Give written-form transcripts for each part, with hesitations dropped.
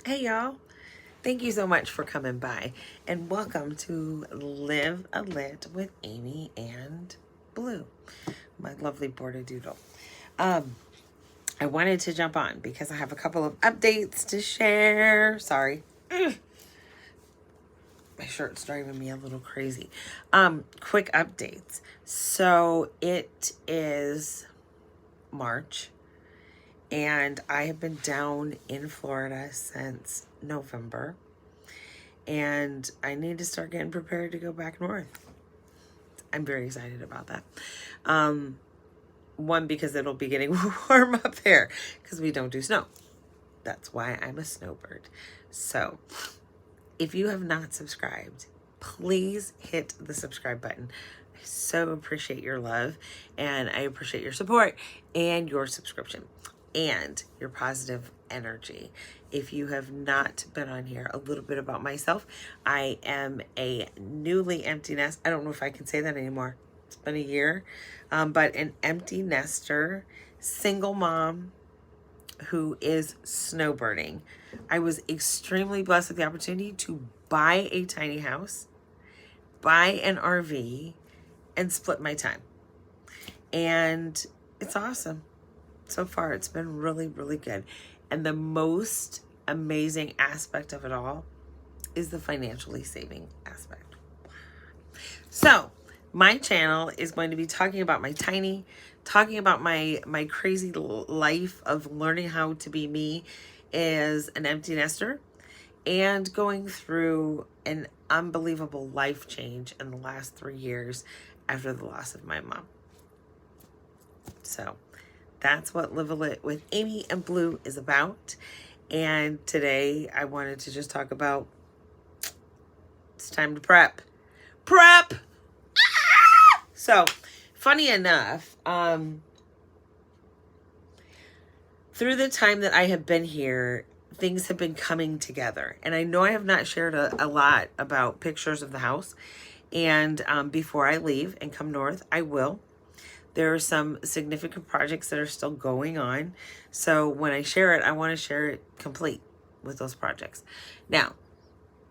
Hey y'all, thank you so much for coming by and welcome to Live a Lit with Amy and Blue, my lovely border doodle. I wanted to jump on because I have a couple of updates to share. Sorry. My shirt's driving me a little crazy. Quick updates. So it is March and I have been down in Florida since November. And I need to start getting prepared to go back north. I'm very excited about that. One, because it'll be getting warm up there because we don't do snow. That's why I'm a snowbird. So if you have not subscribed, please hit the subscribe button. I so appreciate your love and I appreciate your support and your subscription and your positive energy. If you have not been on here, a little bit about myself. I am a newly empty nest. I don't know if I can say that anymore. It's been a year, but an empty nester, single mom who is snowbirding. I was extremely blessed with the opportunity to buy a tiny house, buy an RV, and split my time. And it's awesome. So far, it's been really, really good. And the most amazing aspect of it all is the financially saving aspect. So, my channel is going to be talking about my tiny, talking about my crazy life of learning how to be me as an empty nester and going through an unbelievable life change in the last 3 years after the loss of my mom. So, that's what Live a Lit with Amy and Blue is about. And today I wanted to just talk about it's time to prep. Prep! So, funny enough, through the time that I have been here, things have been coming together. And I know I have not shared a lot about pictures of the house. And before I leave and come north, I will. There are some significant projects that are still going on. So when I share it, I want to share it complete with those projects. Now,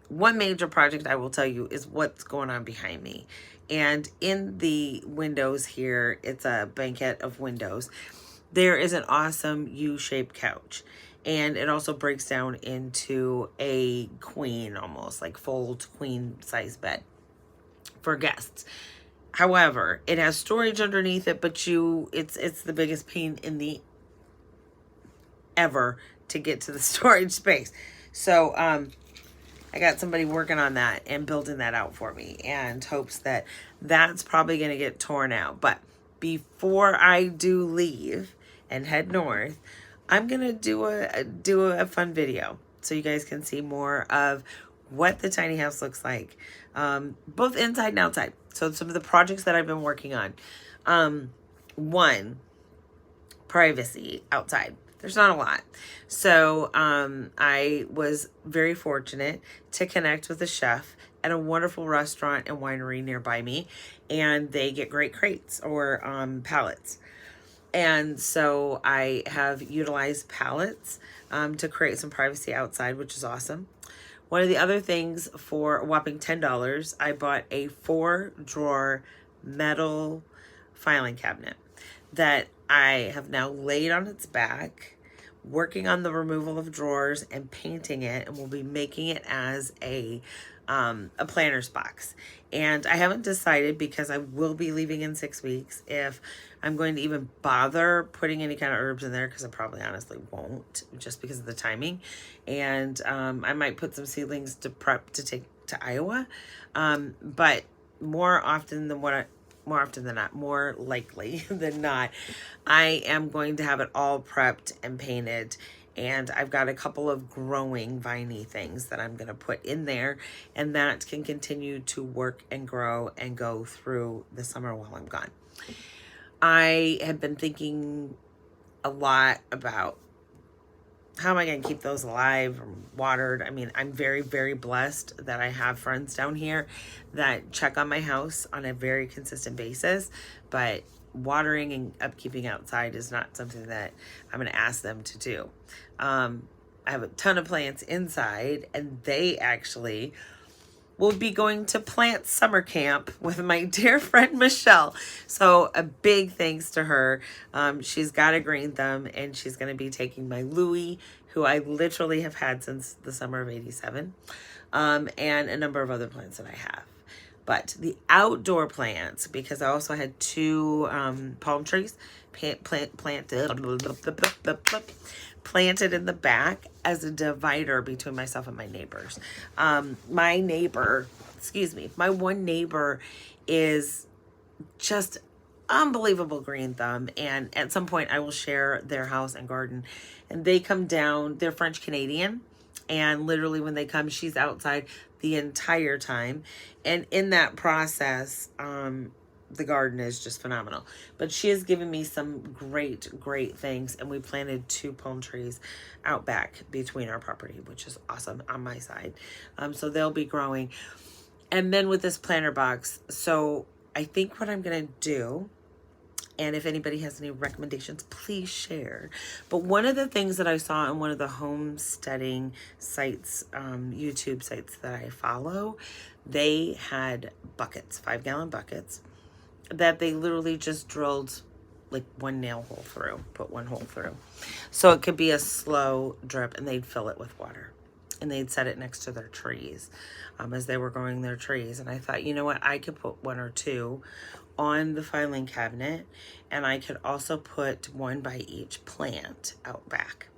one major project I will tell you is what's going on behind me. And in the windows here, it's a banquet of windows. There is an awesome U-shaped couch. And it also breaks down into a queen, almost like fold queen size bed for guests. However, it has storage underneath it, but it's the biggest pain in the ever to get to the storage space. So I got somebody working on that and building that out for me, and hopes that that's probably going to get torn out. But before I do leave and head north, I'm going to do a fun video so you guys can see more of what the tiny house looks like, both inside and outside. So some of the projects that I've been working on. One, privacy outside. There's not a lot. So I was very fortunate to connect with a chef at a wonderful restaurant and winery nearby me. And they get great crates or pallets. And so I have utilized pallets to create some privacy outside, which is awesome. One of the other things, for a whopping $10, I bought a 4-drawer metal filing cabinet that I have now laid on its back, working on the removal of drawers and painting it, and we'll be making it as a planner's box. And I haven't decided, because I will be leaving in 6 weeks, if I'm going to even bother putting any kind of herbs in there, because I probably honestly won't, just because of the timing. And I might put some seedlings to prep to take to Iowa. But more often than not, more likely than not, I am going to have it all prepped and painted. And I've got a couple of growing viney things that I'm going to put in there, and that can continue to work and grow and go through the summer while I'm gone. I have been thinking a lot about how am I going to keep those alive or watered. I mean, I'm very, very blessed that I have friends down here that check on my house on a very consistent basis, but watering and upkeeping outside is not something that I'm going to ask them to do. I have a ton of plants inside, and they actually will be going to plant summer camp with my dear friend Michelle. So a big thanks to her. She's got a green thumb, and she's going to be taking my Louie, who I literally have had since the summer of '87, and a number of other plants that I have. But the outdoor plants, because I also had two palm trees planted in the back as a divider between myself and my neighbors. My neighbor, my one neighbor is just unbelievable green thumb, and at some point I will share their house and garden. And they come down, they're French Canadian, and literally when they come, she's outside the entire time, and in that process the garden is just phenomenal. But she has given me some great things, and we planted 2 palm trees out back between our property, which is awesome on my side. So they'll be growing. And then with this planter box, so I think what I'm gonna do, and if anybody has any recommendations, please share. But one of the things that I saw on one of the homesteading sites, YouTube sites that I follow, they had buckets, 5-gallon buckets, that they literally just drilled like 1 nail hole through, put 1 hole through. So it could be a slow drip, and they'd fill it with water. And they'd set it next to their trees as they were growing their trees. And I thought, you know what, I could put 1 or 2 on the filing cabinet, and I could also put 1 by each plant out back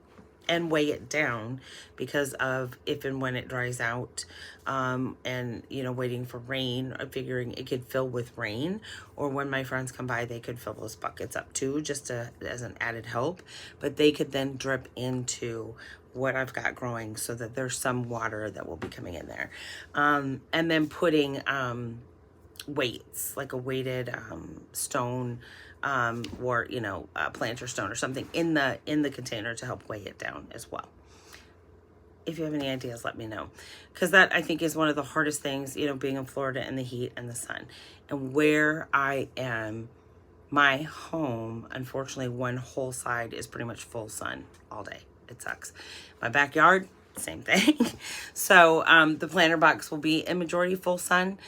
and weigh it down, because of if and when it dries out, and waiting for rain, figuring it could fill with rain, or when my friends come by, they could fill those buckets up too, just as an added help. But they could then drip into what I've got growing, so that there's some water that will be coming in there. And then putting weights, like a weighted stone, or a planter stone or something in the container to help weigh it down as well. If you have any ideas, let me know, because that, I think, is one of the hardest things, being in Florida and the heat and the sun. And where I am, my home, unfortunately, one whole side is pretty much full sun all day. It sucks. My backyard, same thing. So the planter box will be in majority full sun.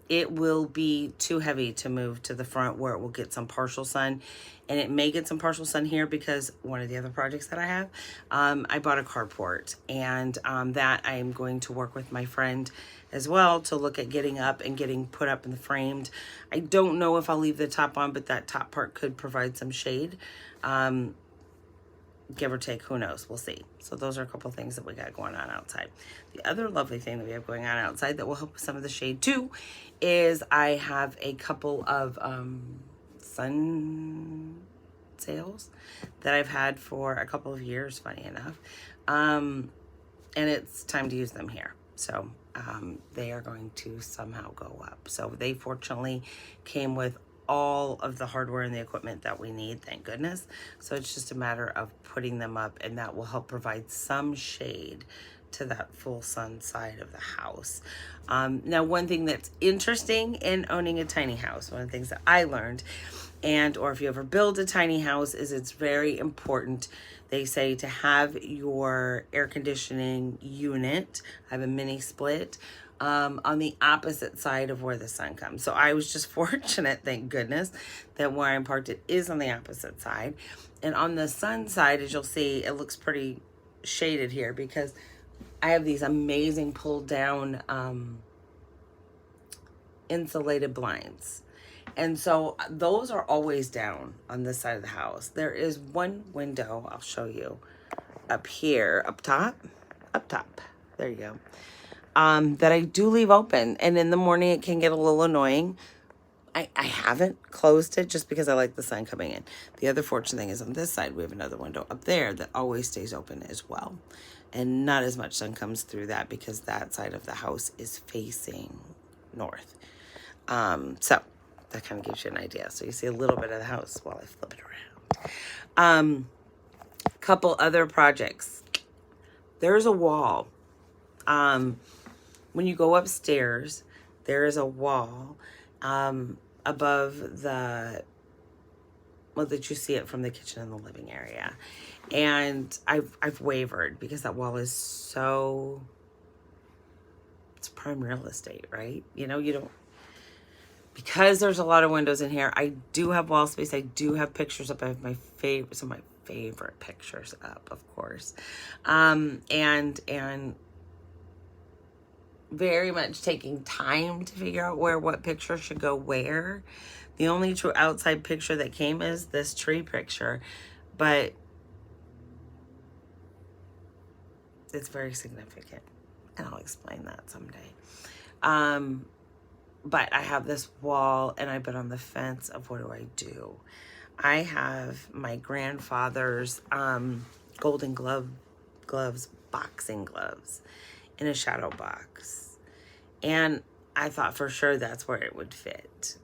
It will be too heavy to move to the front, where it will get some partial sun. And it may get some partial sun here, because one of the other projects that I have, I bought a carport, and that I am going to work with my friend as well to look at getting up and getting put up in the framed. I don't know if I'll leave the top on, but that top part could provide some shade. Give or take, who knows, we'll see. So those are a couple things that we got going on outside. The other lovely thing that we have going on outside that will help with some of the shade too is I have a couple of sun sails that I've had for a couple of years, funny enough, and it's time to use them here. So they are going to somehow go up. So they fortunately came with all of the hardware and the equipment that we need, thank goodness. So it's just a matter of putting them up, and that will help provide some shade to that full sun side of the house. Now, one thing that's interesting in owning a tiny house, one of the things that I learned, or if you ever build a tiny house, is it's very important, they say, to have your air conditioning unit, I have a mini split, on the opposite side of where the sun comes. So I was just fortunate, thank goodness, that where I'm parked, it is on the opposite side. And on the sun side, as you'll see, it looks pretty shaded here, because I have these amazing pulled down insulated blinds. And so those are always down on this side of the house. There is one window, I'll show you, up here, up top, there you go, that I do leave open. And in the morning, it can get a little annoying. I haven't closed it just because I like the sun coming in. The other fortunate thing is on this side, we have another window up there that always stays open as well. And not as much sun comes through that, because that side of the house is facing north. So that kind of gives you an idea. So you see a little bit of the house while I flip it around. Couple other projects. There's a wall. When you go upstairs, there is a wall above the well, that you see it from the kitchen and the living area. And I've wavered because that wall is so, it's prime real estate, right? You know, you don't, because there's a lot of windows in here. I do have wall space. I do have pictures up. I have my favorite, some of my favorite pictures up, of course. And very much taking time to figure out what picture should go where. The only true outside picture that came is this tree picture, but it's very significant, and I'll explain that someday. But I have this wall, and I've been on the fence of what do I do. I have my grandfather's Golden gloves, boxing gloves, in a shadow box, and I thought for sure that's where it would fit.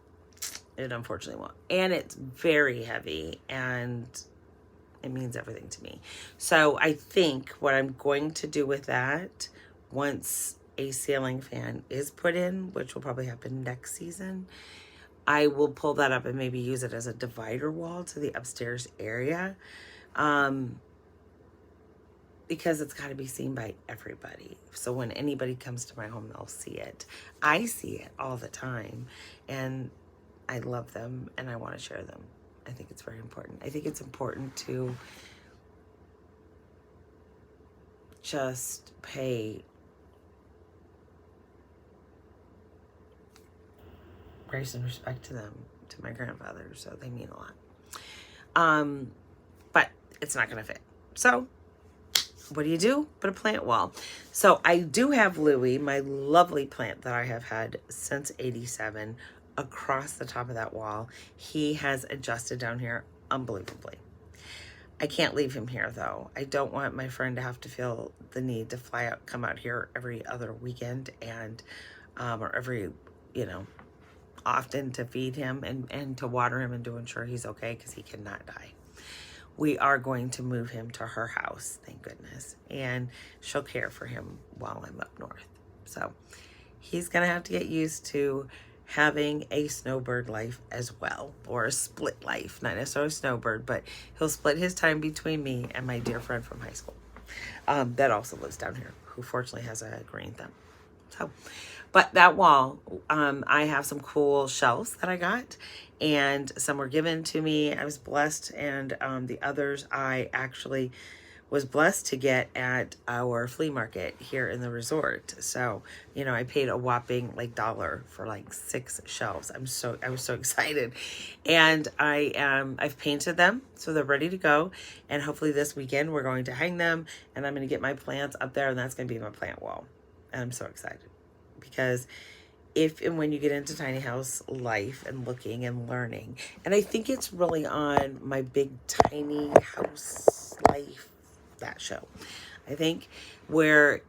It unfortunately won't, and it's very heavy, and it means everything to me. So I think what I'm going to do with that, once a ceiling fan is put in, which will probably happen next season, I will pull that up and maybe use it as a divider wall to the upstairs area, because it's got to be seen by everybody. So when anybody comes to my home, they'll see it. I see it all the time, and I love them, and I want to share them. I think it's very important. I think it's important to just pay grace and respect to them, to my grandfather, so they mean a lot. But it's not gonna fit. So what do? Put a plant wall. So I do have Louie, my lovely plant that I have had since '87, across the top of that wall. He has adjusted down here unbelievably. I can't leave him here though. I don't want my friend to have to feel the need to come out here every other weekend and, or every, often to feed him and to water him and to ensure he's okay, because he cannot die. We are going to move him to her house, thank goodness, and she'll care for him while I'm up north. So he's gonna have to get used to having a snowbird life as well, or a split life, not necessarily snowbird, but he'll split his time between me and my dear friend from high school, that also lives down here, who fortunately has a green thumb. So, but that wall, I have some cool shelves that I got, and some were given to me. I was blessed, and the others I actually was blessed to get at our flea market here in the resort. So, I paid a whopping $1 for 6 shelves. I was so excited. And I've painted them, so they're ready to go. And hopefully this weekend we're going to hang them, and I'm going to get my plants up there, and that's going to be my plant wall. And I'm so excited, because if and when you get into tiny house life and looking and learning, and I think it's really on my Big Tiny House Life, that show, I think, where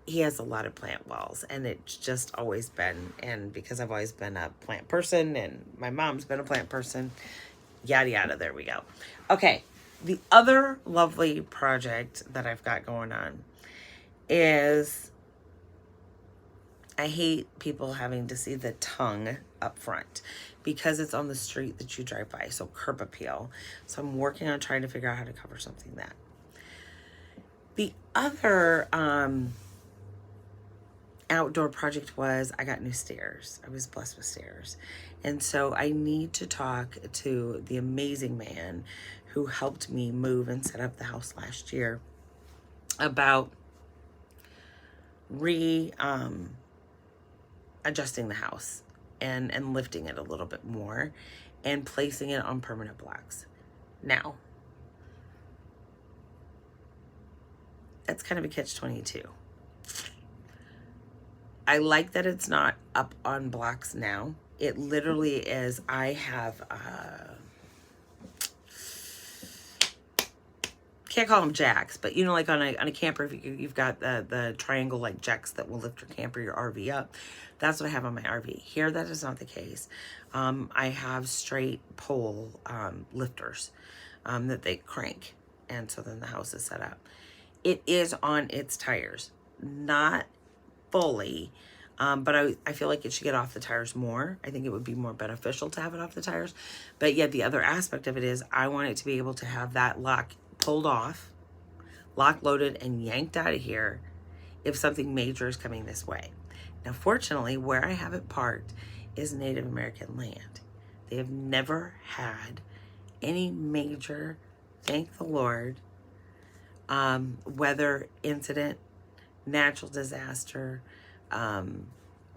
he has a lot of plant walls, and it's just always been, and because I've always been a plant person and my mom's been a plant person, yada yada, there we go. Okay, the other lovely project that I've got going on is, I hate people having to see the tongue up front because it's on the street that you drive by, so curb appeal. So I'm working on trying to figure out how to cover something that. The other outdoor project was, I got new stairs. I was blessed with stairs. And so I need to talk to the amazing man who helped me move and set up the house last year about adjusting the house and lifting it a little bit more and placing it on permanent blocks. Now, that's kind of a catch-22. I like that it's not up on blocks now. It literally is, I have, can't call them jacks, but like on a camper, you've got the triangle like jacks that will lift your camper, your RV up. That's what I have on my RV. Here, that is not the case. I have straight pole lifters that they crank, and so then the house is set up. It is on its tires, not fully. But I feel like it should get off the tires more. I think it would be more beneficial to have it off the tires. But yet the other aspect of it is I want it to be able to have that lock pulled off, lock loaded, and yanked out of here if something major is coming this way. Now, fortunately, where I have it parked is Native American land. They have never had any major, thank the Lord, weather incident, natural disaster,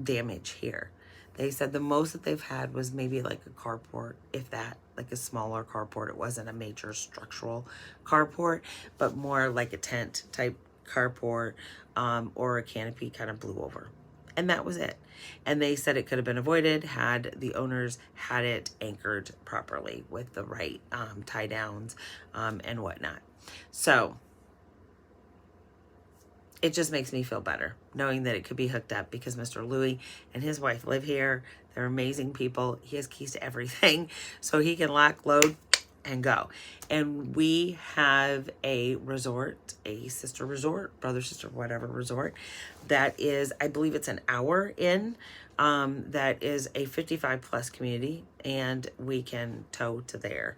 damage here. They said the most that they've had was maybe like a carport, if that, like a smaller carport. It wasn't a major structural carport, but more like a tent type carport, or a canopy kind of blew over. And that was it. And they said it could have been avoided had the owners had it anchored properly with the right tie downs and whatnot. So it just makes me feel better knowing that it could be hooked up, because Mr. Louie and his wife live here. They're amazing people. He has keys to everything, so he can lock, load, and go. And we have a resort, a sister resort, brother, sister, whatever resort, that is, I believe it's an hour in, that is a 55 plus community, and we can tow to there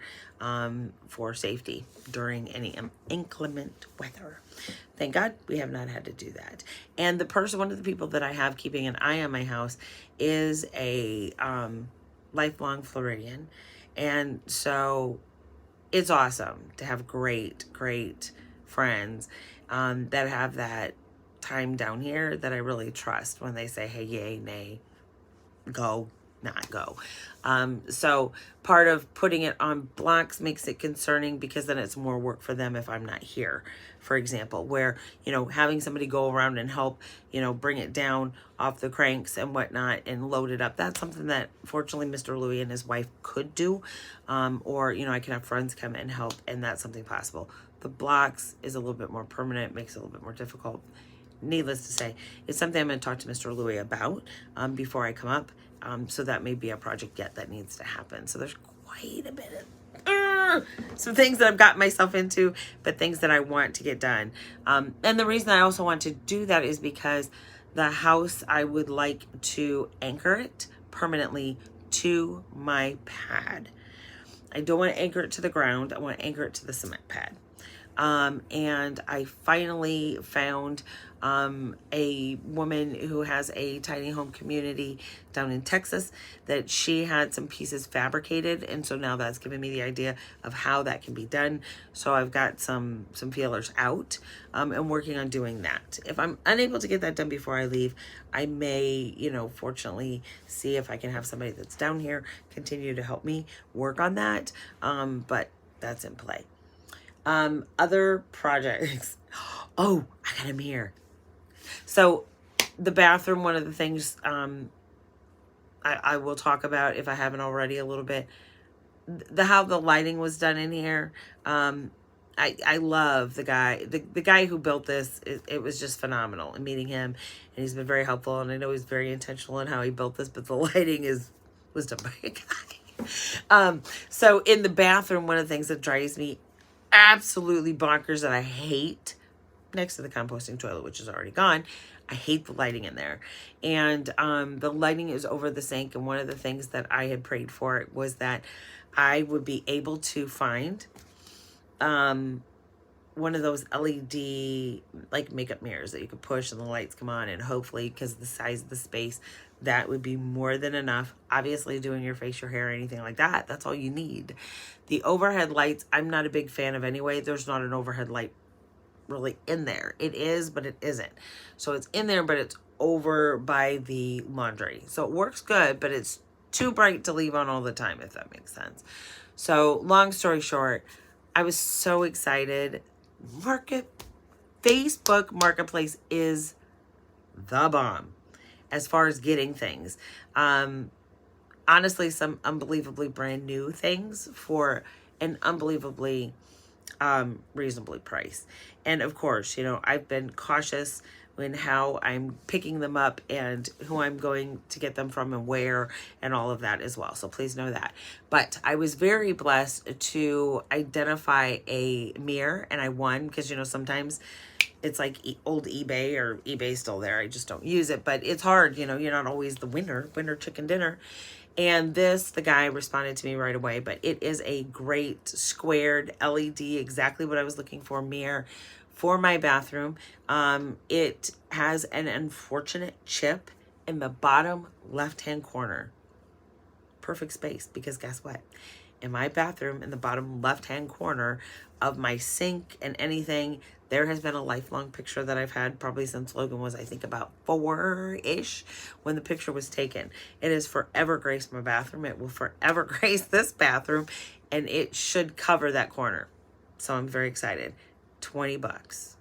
for safety during any inclement weather. Thank God we have not had to do that. And the person, one of the people that I have keeping an eye on my house is a lifelong Floridian. And so it's awesome to have great, great friends that have that time down here that I really trust when they say, hey, yay, nay, go, not go. So part of putting it on blocks makes it concerning, because then it's more work for them if I'm not here, for example, where, you know, having somebody go around and help, you know, bring it down off the cranks and whatnot and load it up. That's something that fortunately Mr. Louie and his wife could do. Or, you know, I can have friends come and help, and that's something possible. The blocks is a little bit more permanent, makes it a little bit more difficult. Needless to say, it's something I'm going to talk to Mr. Louie about before I come up. So that may be a project yet that needs to happen. So there's quite a bit of some things that I've got myself into, but things that I want to get done. And the reason I also want to do that is because the house, I would like to anchor it permanently to my pad. I don't want to anchor it to the ground. I want to anchor it to the cement pad. And I finally found a woman who has a tiny home community down in Texas that she had some pieces fabricated, and so now that's given me the idea of how that can be done. So I've got some feelers out and working on doing that. If I'm unable to get that done before I leave, I may, you know, fortunately see if I can have somebody that's down here continue to help me work on that. But that's in play. Other projects. Oh, I got him here. So the bathroom, one of the things I will talk about, if I haven't already a little bit, how the lighting was done in here. I love the guy, the guy who built this. It was just phenomenal. And meeting him, and he's been very helpful, and I know he's very intentional in how he built this, but the lighting was done by a guy. So in the bathroom, one of the things that drives me absolutely bonkers that I hate, next to the composting toilet, which is already gone, I hate the lighting in there. And the lighting is over the sink. And one of the things that I had prayed for was that I would be able to find one of those LED like makeup mirrors that you could push and the lights come on, and hopefully, because of the size of the space, that would be more than enough. Obviously, doing your face, your hair, anything like that, that's all you need. The overhead lights, I'm not a big fan of anyway. There's not an overhead light really in there. It is, but it isn't. So it's in there, but it's over by the laundry. So it works good, but it's too bright to leave on all the time, if that makes sense. So long story short, I was so excited. Facebook Marketplace is the bomb as far as getting things. Honestly, some unbelievably brand new things for an unbelievably reasonably priced. And of course, you know, I've been cautious in how I'm picking them up and who I'm going to get them from and where and all of that as well. So please know that. But I was very blessed to identify a mirror, and I won because, you know, sometimes it's like old eBay, or eBay's still there. I just don't use it, but it's hard. You know, you're not always the winner chicken dinner. And this, the guy responded to me right away, but it is a great squared LED, exactly what I was looking for, mirror for my bathroom. It has an unfortunate chip in the bottom left-hand corner. Perfect space, because guess what? In my bathroom, in the bottom left-hand corner of my sink and anything, there has been a lifelong picture that I've had probably since Logan was, I think, about 4-ish when the picture was taken. It has forever graced my bathroom. It will forever grace this bathroom, and it should cover that corner. So I'm very excited. $20.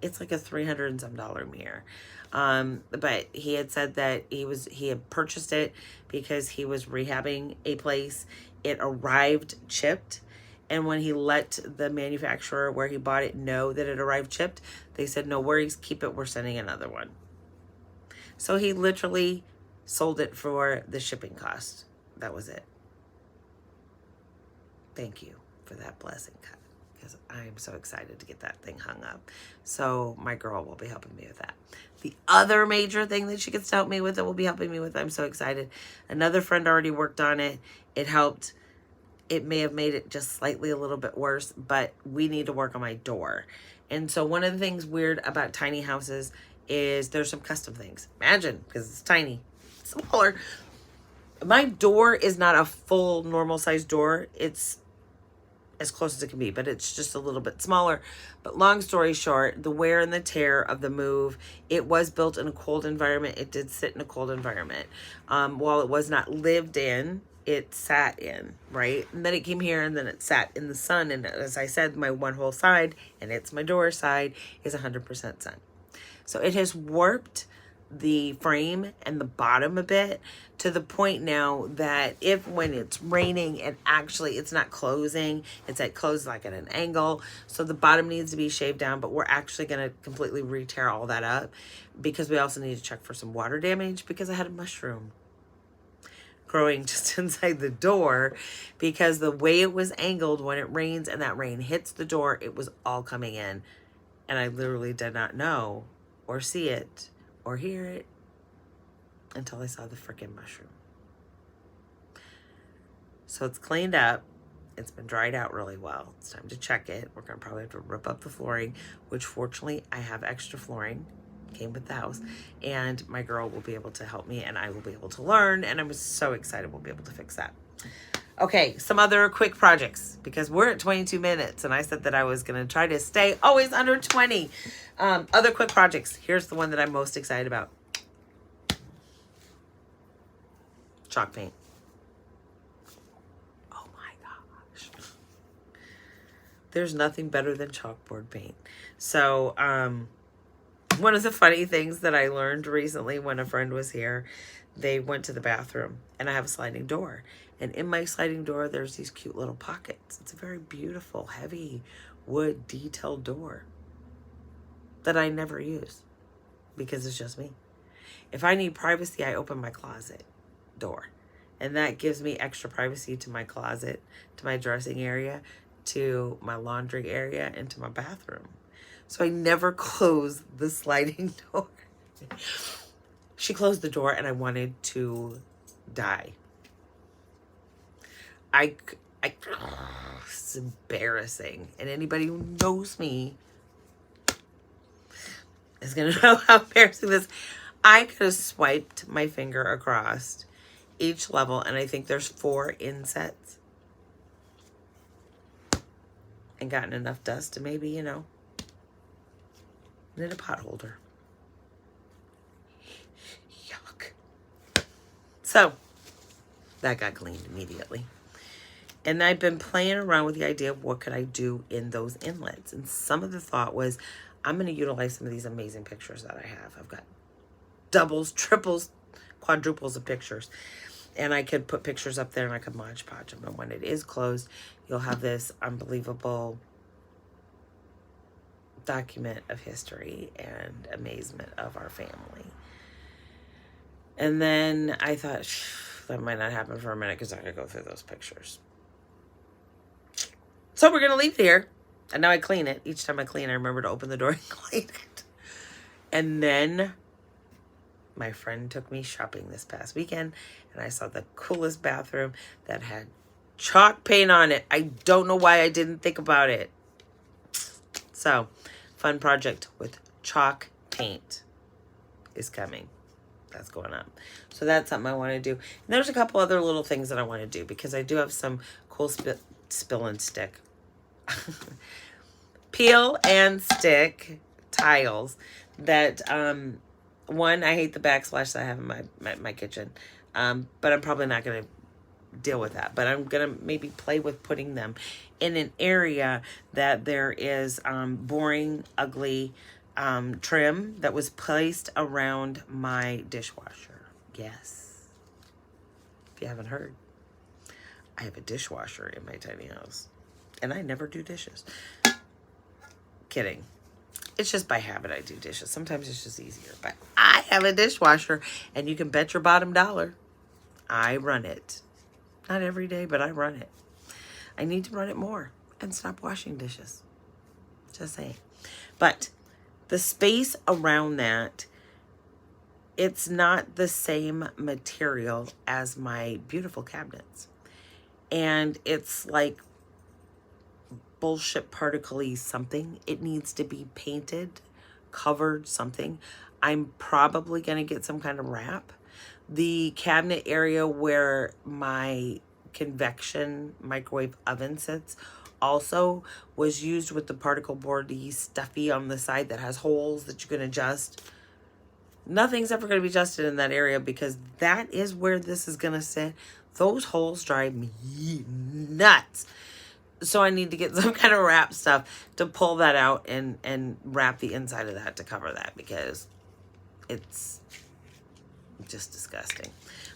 It's like a $300 and some mirror. But he had said that he had purchased it because he was rehabbing a place. It arrived chipped. And when he let the manufacturer where he bought it know that it arrived chipped, they said, no worries, keep it. We're sending another one. So he literally sold it for the shipping cost. That was it. Thank you for that blessing, cut, because I'm so excited to get that thing hung up. So my girl will be helping me with that. The other major thing that she gets to help me with, that will be helping me with, I'm so excited. Another friend already worked on it. It helped. It may have made it just slightly a little bit worse, but we need to work on my door. And so one of the things weird about tiny houses is there's some custom things. Imagine, because it's tiny, smaller. My door is not a full normal size door. It's as close as it can be, but it's just a little bit smaller. But long story short, the wear and the tear of the move, it was built in a cold environment. It did sit in a cold environment. While it was not lived in, it sat in, right? And then it came here, and then it sat in the sun. And as I said, my one whole side, and it's my door side, is 100% sun. So it has warped the frame and the bottom a bit, to the point now that if when it's raining, and actually it's not closing, it's closed like at an angle. So the bottom needs to be shaved down, but we're actually going to completely re-tear all that up, because we also need to check for some water damage, because I had a mushroom growing just inside the door, because the way it was angled, when it rains and that rain hits the door, it was all coming in, and I literally did not know or see it or hear it until I saw the freaking mushroom. So it's cleaned up. It's been dried out really well. It's time to check it. We're gonna probably have to rip up the flooring, which fortunately I have extra flooring, came with the house, and my girl will be able to help me, and I will be able to learn, and I'm so excited we'll be able to fix that. Okay, some other quick projects, because we're at 22 minutes, and I said that I was going to try to stay always under 20. Other quick projects. Here's the one that I'm most excited about. Chalk paint. Oh my gosh. There's nothing better than chalkboard paint. So, one of the funny things that I learned recently when a friend was here, they went to the bathroom, and I have a sliding door. And in my sliding door, there's these cute little pockets. It's a very beautiful, heavy wood detailed door that I never use, because it's just me. If I need privacy, I open my closet door. And that gives me extra privacy to my closet, to my dressing area, to my laundry area, and to my bathroom. So I never close the sliding door. She closed the door, and I wanted to die. It's embarrassing. And anybody who knows me is going to know how embarrassing this. I could have swiped my finger across each level, and I think there's 4 insets, and gotten enough dust to maybe, you know, knit a pot holder. Yuck. So that got cleaned immediately. And I've been playing around with the idea of what could I do in those inlets. And some of the thought was, I'm going to utilize some of these amazing pictures that I have. I've got doubles, triples, quadruples of pictures. And I could put pictures up there, and I could Mod Podge them. And when it is closed, you'll have this unbelievable document of history and amazement of our family. And then I thought, that might not happen for a minute because I gotta go through those pictures. So we're gonna leave it here. And now I clean it. Each time I clean, I remember to open the door and clean it. And then my friend took me shopping this past weekend, and I saw the coolest bathroom that had chalk paint on it. I don't know why I didn't think about it. So, fun project with chalk paint is coming. That's going up. So that's something I want to do. And there's a couple other little things that I want to do because I do have some cool spill and stick. Peel and stick tiles that, one, I hate the backsplash that I have in my kitchen. But I'm probably not going to deal with that. But I'm going to maybe play with putting them in an area that there is boring, ugly trim that was placed around my dishwasher. Yes. If you haven't heard, I have a dishwasher in my tiny house. And I never do dishes. Kidding. It's just by habit I do dishes. Sometimes it's just easier. But I have a dishwasher, and you can bet your bottom dollar I run it. Not every day, but I run it. I need to run it more and stop washing dishes. Just saying. But the space around that, it's not the same material as my beautiful cabinets. And it's like bullshit particle-y something. It needs to be painted, covered, something. I'm probably going to get some kind of wrap. The cabinet area where my convection microwave oven sits also was used with the particle boardy stuffy on the side that has holes that you can adjust. Nothing's ever going to be adjusted in that area because that is where this is going to sit. Those holes drive me nuts. So I need to get some kind of wrap stuff to pull that out and wrap the inside of that to cover that because it's just disgusting.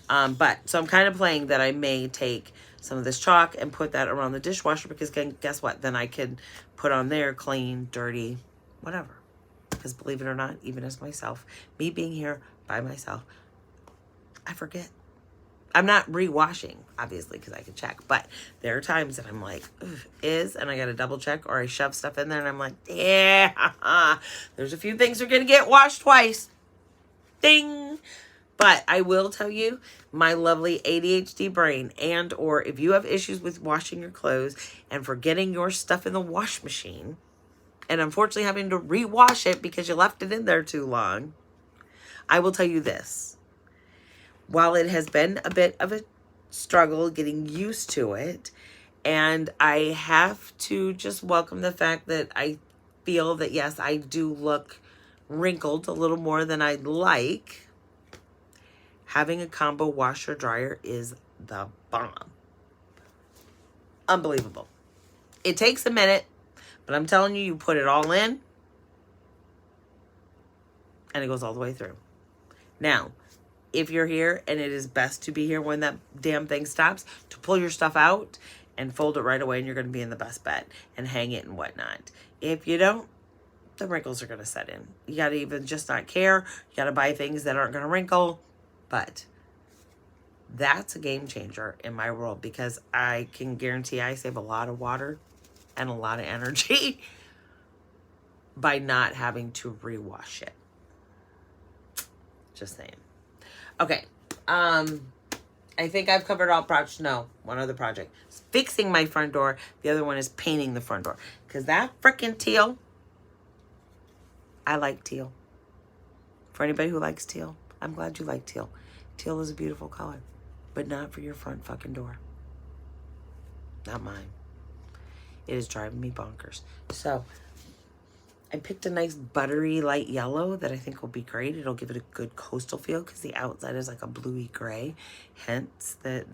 So I'm kind of playing that I may take some of this chalk and put that around the dishwasher because guess what? Then I could put on there clean, dirty, whatever. Because believe it or not, even as myself, me being here by myself, I forget. I'm not rewashing, obviously, because I can check. But there are times that I'm like, and I got to double check, or I shove stuff in there, and I'm like, yeah, there's a few things that are going to get washed twice. Ding. But I will tell you, my lovely ADHD brain, and or if you have issues with washing your clothes and forgetting your stuff in the wash machine, and unfortunately having to rewash it because you left it in there too long, I will tell you this. While it has been a bit of a struggle getting used to it, and I have to just welcome the fact that I feel that, yes, I do look wrinkled a little more than I'd like, having a combo washer dryer is the bomb. Unbelievable. It takes a minute, but I'm telling you, you put it all in, and it goes all the way through. Now, if you're here, and it is best to be here when that damn thing stops, to pull your stuff out and fold it right away, and you're going to be in the best bet and hang it and whatnot. If you don't, the wrinkles are going to set in. You got to even just not care. You got to buy things that aren't going to wrinkle. But that's a game changer in my world because I can guarantee I save a lot of water and a lot of energy by not having to rewash it. Just saying. Okay, I think I've covered all projects. No, one other project. It's fixing my front door. The other one is painting the front door. Because that freaking teal, I like teal. For anybody who likes teal, I'm glad you like teal. Teal is a beautiful color. But not for your front fucking door. Not mine. It is driving me bonkers. So, I picked a nice buttery light yellow that I think will be great. It'll give it a good coastal feel because the outside is like a bluey gray. Hence, the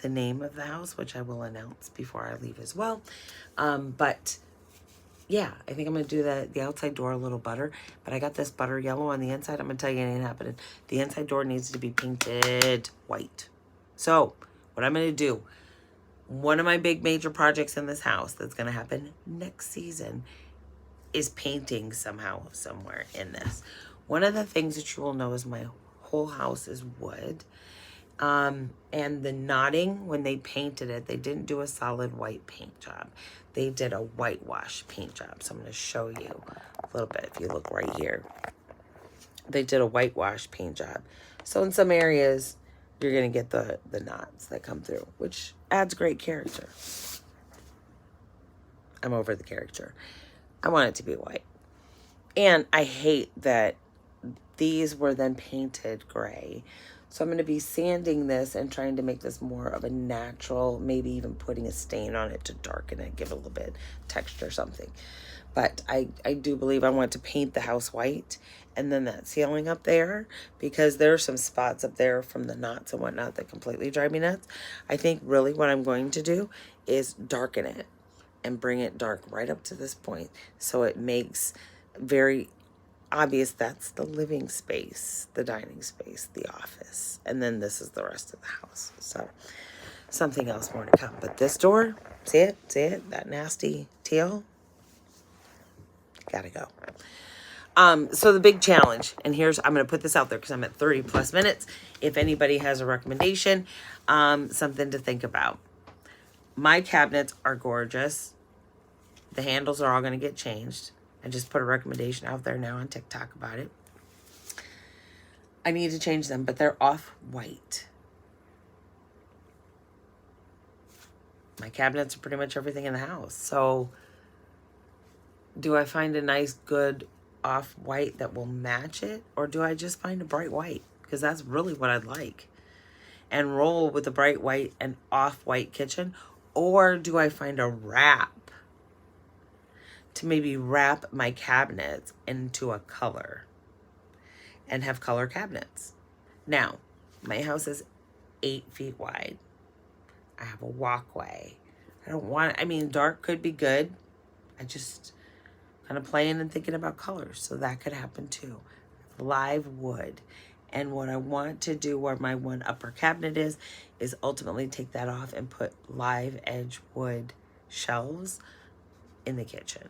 name of the house, which I will announce before I leave as well. But yeah, I think I'm going to do the outside door a little butter. But I got this butter yellow on the inside. I'm going to tell you it ain't happening. The inside door needs to be painted white. So, what I'm going to do, One of my big major projects in this house that's going to happen next season is painting somehow, somewhere in this. One of the things that you will know is my whole house is wood. And the knotting, when they painted it, they didn't do a solid white paint job. They did a whitewash paint job. So I'm going to show you a little bit. If you look right here, they did a whitewash paint job. So in some areas, you're going to get the knots that come through, which adds great character. I'm over the character. I want it to be white. And I hate that these were then painted gray. So I'm going to be sanding this and trying to make this more of a natural, maybe even putting a stain on it to darken it, give it a little bit texture or something. But I do believe I want to paint the house white, and then that ceiling up there, because there are some spots up there from the knots and whatnot that completely drive me nuts. I think really what I'm going to do is darken it and bring it dark right up to this point, so it makes very obvious that's the living space, the dining space, the office, and then this is the rest of the house. So something else more to come. But this door, see it, that nasty teal, gotta go. So the big challenge, and here's, I'm going to put this out there because I'm at 30 plus minutes. If anybody has a recommendation, something to think about. My cabinets are gorgeous. The handles are all going to get changed. I just put a recommendation out there now on TikTok about it. I need to change them, but they're off-white. My cabinets are pretty much everything in the house. So do I find a nice, good off-white that will match it? Or do I just find a bright white? Because that's really what I'd like. And roll with a bright white and off-white kitchen? Or do I find a wrap to maybe wrap my cabinets into a color and have color cabinets? Now, my house is 8 feet wide. I have a walkway. I don't want, I mean, dark could be good. I just kind of playing and thinking about colors, so that could happen too. Live wood. And what I want to do where my one upper cabinet is ultimately take that off and put live edge wood shelves in the kitchen.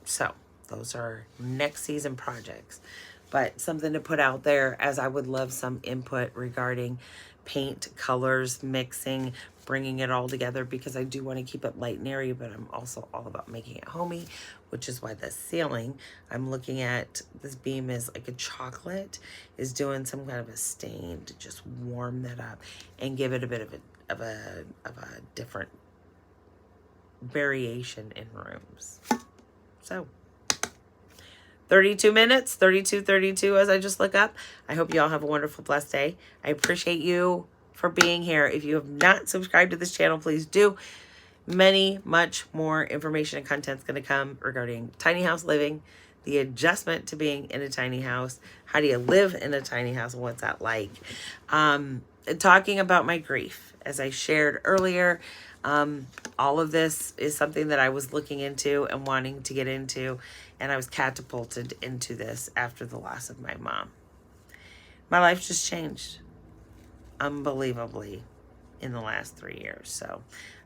So those are next season projects, but something to put out there, as I would love some input regarding paint, colors, mixing, bringing it all together, because I do want to keep it light and airy, but I'm also all about making it homey, which is why the ceiling, I'm looking at, this beam is like a chocolate, is doing some kind of a stain to just warm that up and give it a bit of a different variation in rooms. So 32 minutes, 32 as I just look up. I hope you all have a wonderful, blessed day. I appreciate you for being here. If you have not subscribed to this channel, please do. Much more information and content is going to come regarding tiny house living, the adjustment to being in a tiny house. How do you live in a tiny house? And what's that like? Talking about my grief, as I shared earlier. All of this is something that I was looking into and wanting to get into, and I was catapulted into this after the loss of my mom. My life just changed unbelievably in the last 3 years. So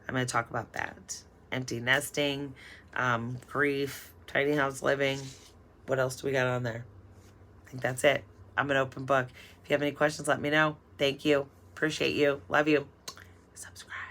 I'm going to talk about that. Empty nesting, grief, tiny house living. What else do we got on there? I think that's it. I'm an open book. If you have any questions, let me know. Thank you. Appreciate you. Love you. Subscribe.